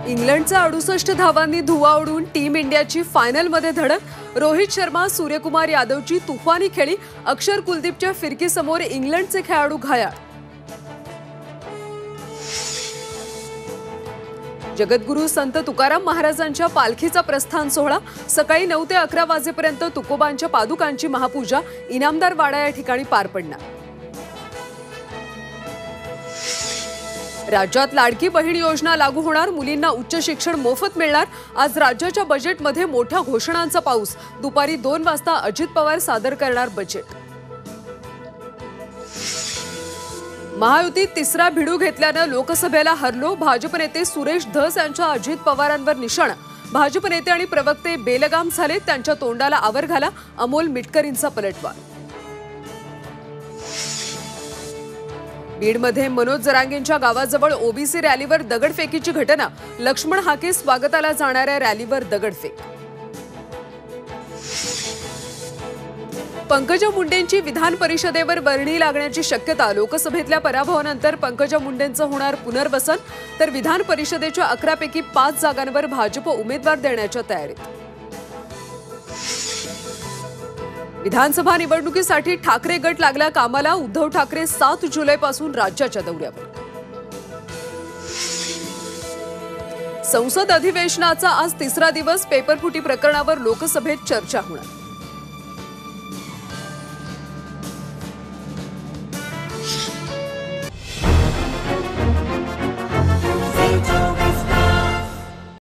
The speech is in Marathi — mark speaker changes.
Speaker 1: इंग्लंडचा 68 धावांनी धुव्वा उडवून टीम इंडियाची फायनलमध्ये धडक। रोहित शर्मा, सूर्यकुमार यादवची तुफानी खेळी। अक्षर कुलदीपच्या फिरकीसमोर इंग्लंडचे खेळाडू घायाळ। जगद्गुरू संत तुकाराम महाराजांच्या पालखीचा प्रस्थान सोहळा। सकाळी 9 ते 11 वाजेपर्यंत तुकोबांच्या पादुकांची महापूजा इनामदार वाडा या ठिकाणी पार पडणार। राज्यात लाडकी बहीण योजना लागू होणार। मुलींना उच्च शिक्षण मोफत मिळणार। आज राज्याच्या बजेटमध्ये मोठ्या घोषणांचा पाऊस। दुपारी 2 वाजता अजित पवार सादर करणार बजेट। महायुतीत तिसरा भिडू घेतल्यानं लोकसभेला हरलो। भाजप नेते सुरेश धस यांच्या अजित पवारांवर निशाणा। भाजप नेते आणि प्रवक्ते बेलगाम झाले, त्यांच्या तोंडाला आवर घाला। अमोल मिटकरींचा पलटवार। बीडमध्ये मनोज जरांगेंच्या गावाजवळ ओबीसी रॅलीवर दगडफेकीची घटना। लक्ष्मण हाके स्वागताला जाणाऱ्या रॅलीवर दगडफेक। पंकजा मुंडेंची विधान परिषदेवर वर्णी लागण्याची शक्यता। लोकसभेतल्या पराभवानंतर पंकजा मुंडेंचं होणार पुनर्वसन, तर विधान परिषदेच्या 11 पैकी 5 जागांवर भाजप उमेदवार देण्याच्या तयारीत। विधानसभा निवडणुकीसाठी ठाकरे गट लागला कामाला। उद्धव ठाकरे 7 जुलैपासून राज्याच्या दौऱ्यावर। संसद अधिवेशनाचा आज तिसरा दिवस। पेपरफुटी प्रकरणावर लोकसभेत चर्चा होणार।